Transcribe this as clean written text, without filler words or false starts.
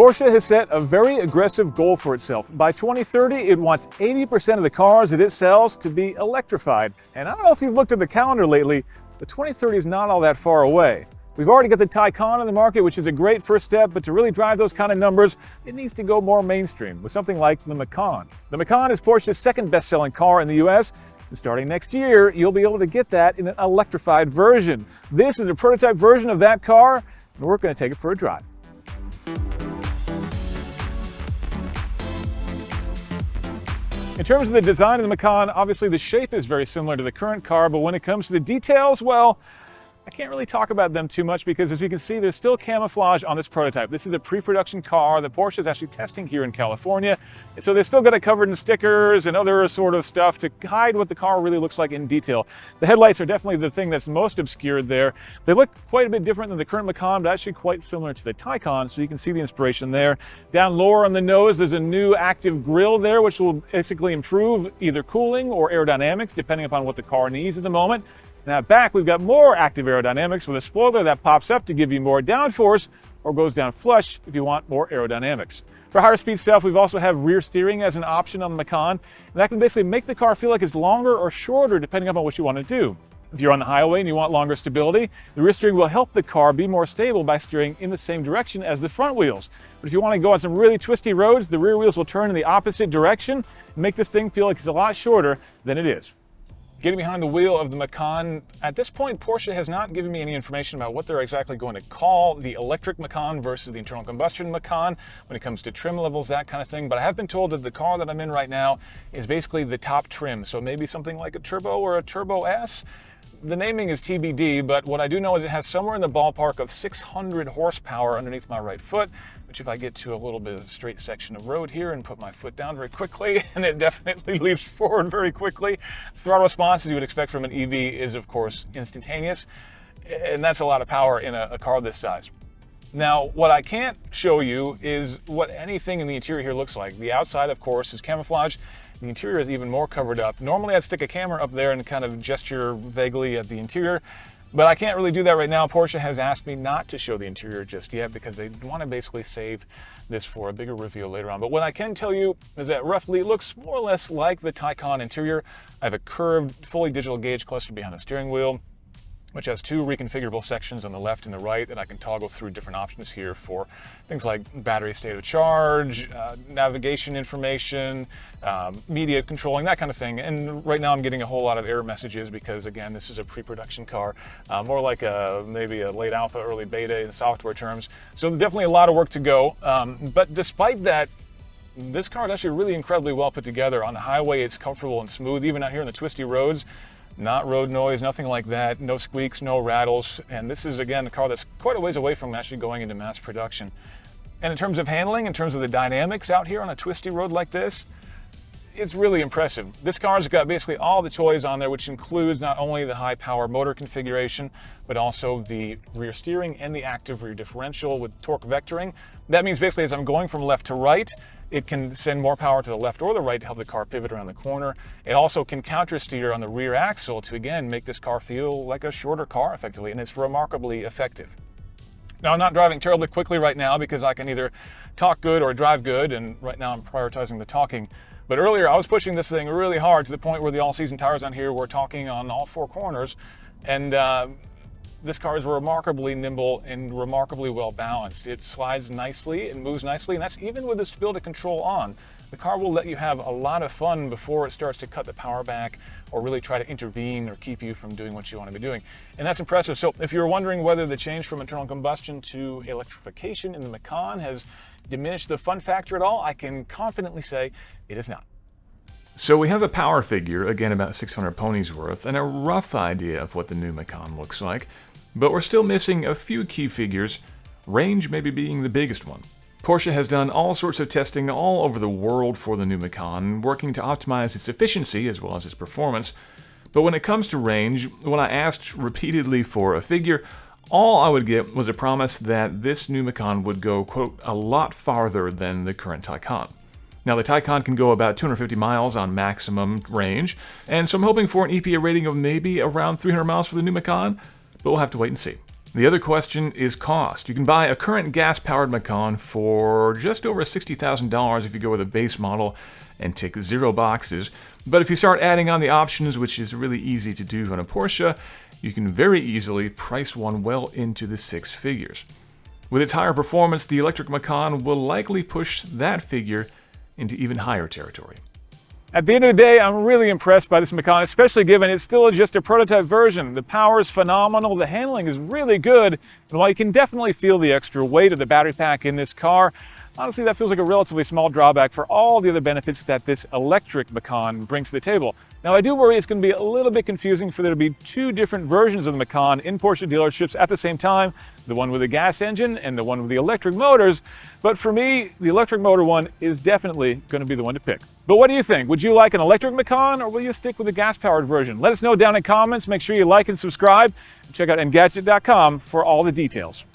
Porsche has set a very aggressive goal for itself. By 2030, it wants 80% of the cars that it sells to be electrified. And I don't know if you've looked at the calendar lately, but 2030 is not all that far away. We've already got the Taycan on the market, which is a great first step, but to really drive those kind of numbers, it needs to go more mainstream with something like the Macan. The Macan is Porsche's second best-selling car in the US, and starting next year, you'll be able to get that in an electrified version. This is a prototype version of that car, and we're going to take it for a drive. In terms of the design of the Macan, obviously the shape is very similar to the current car, but when it comes to the details, well, I can't really talk about them too much because, as you can see, there's still camouflage on this prototype. This is a pre-production car that Porsche is actually testing here in California. So they've still got it covered in stickers and other sort of stuff to hide what the car really looks like in detail. The headlights are definitely the thing that's most obscured there. They look quite a bit different than the current Macan, but actually quite similar to the Taycan, so you can see the inspiration there. Down lower on the nose, there's a new active grille there, which will basically improve either cooling or aerodynamics, depending upon what the car needs at the moment. Now back, we've got more active aerodynamics with a spoiler that pops up to give you more downforce or goes down flush if you want more aerodynamics. For higher speed stuff, we've also have rear steering as an option on the Macan, and that can basically make the car feel like it's longer or shorter depending upon what you want to do. If you're on the highway and you want longer stability, the rear steering will help the car be more stable by steering in the same direction as the front wheels. But if you want to go on some really twisty roads, the rear wheels will turn in the opposite direction and make this thing feel like it's a lot shorter than it is. Getting behind the wheel of the Macan, at this point, Porsche has not given me any information about what they're exactly going to call the electric Macan versus the internal combustion Macan when it comes to trim levels, that kind of thing. But I have been told that the car that I'm in right now is basically the top trim. So maybe something like a Turbo or a Turbo S. The naming is TBD, but what I do know is it has somewhere in the ballpark of 600 horsepower underneath my right foot, which if I get to a little bit of a straight section of road here and put my foot down very quickly, and it definitely leaps forward very quickly. Throttle response, as you would expect from an EV, is of course instantaneous, and that's a lot of power in a car this size. Now, what I can't show you is what anything in the interior here looks like. The outside, of course, is camouflage. The interior is even more covered up. Normally I'd stick a camera up there and kind of gesture vaguely at the interior, but I can't really do that right now. Porsche has asked me not to show the interior just yet because they want to basically save this for a bigger reveal later on. But what I can tell you is that roughly it looks more or less like the Taycan interior. I have a curved, fully digital gauge cluster behind the steering wheel, which has two reconfigurable sections on the left and the right that I can toggle through different options here for things like battery state of charge, navigation information, media controlling, that kind of thing. And right now I'm getting a whole lot of error messages because, again, this is a pre-production car, more like maybe a late alpha, early beta in software terms. So definitely a lot of work to go. But despite that, this car is actually really incredibly well put together. On the highway, it's comfortable and smooth, even out here on the twisty roads. Not road noise, nothing like that, no squeaks, no rattles, and this is, again, a car that's quite a ways away from actually going into mass production. And in terms of handling, in terms of the dynamics out here on a twisty road like this, it's really impressive. This car's got basically all the toys on there, which includes not only the high power motor configuration, but also the rear steering and the active rear differential with torque vectoring. That means basically as I'm going from left to right, it can send more power to the left or the right to help the car pivot around the corner. It also can counter steer on the rear axle to, again, make this car feel like a shorter car effectively, and it's remarkably effective. Now, I'm not driving terribly quickly right now because I can either talk good or drive good, and right now I'm prioritizing the talking. But earlier I was pushing this thing really hard to the point where the all-season tires on here were talking on all four corners, and this car is remarkably nimble and remarkably well balanced. It slides nicely and moves nicely, and that's even with the stability control on. The car will let you have a lot of fun before it starts to cut the power back or really try to intervene or keep you from doing what you want to be doing. And that's impressive. So if you're wondering whether the change from internal combustion to electrification in the Macan has diminished the fun factor at all, I can confidently say it is not. So we have a power figure, again about 600 ponies worth, and a rough idea of what the new Macan looks like. But we're still missing a few key figures, range maybe being the biggest one. Porsche has done all sorts of testing all over the world for the new Macan, working to optimize its efficiency as well as its performance. But when it comes to range, when I asked repeatedly for a figure, all I would get was a promise that this new Macan would go, quote, a lot farther than the current Taycan. Now, the Taycan can go about 250 miles on maximum range, and so I'm hoping for an EPA rating of maybe around 300 miles for the new Macan, but we'll have to wait and see. The other question is cost. You can buy a current gas-powered Macan for just over $60,000 if you go with a base model and tick 0 boxes. But if you start adding on the options, which is really easy to do on a Porsche, you can very easily price one well into the 6 figures. With its higher performance, the electric Macan will likely push that figure into even higher territory. At the end of the day, I'm really impressed by this Macan, especially given it's still just a prototype version. The power is phenomenal, the handling is really good, and while you can definitely feel the extra weight of the battery pack in this car, honestly that feels like a relatively small drawback for all the other benefits that this electric Macan brings to the table. Now I do worry it's going to be a little bit confusing for there to be 2 different versions of the Macan in Porsche dealerships at the same time, the one with the gas engine and the one with the electric motors, but for me, the electric motor one is definitely going to be the one to pick. But what do you think? Would you like an electric Macan or will you stick with the gas-powered version? Let us know down in comments. Make sure you like and subscribe. Check out Engadget.com for all the details.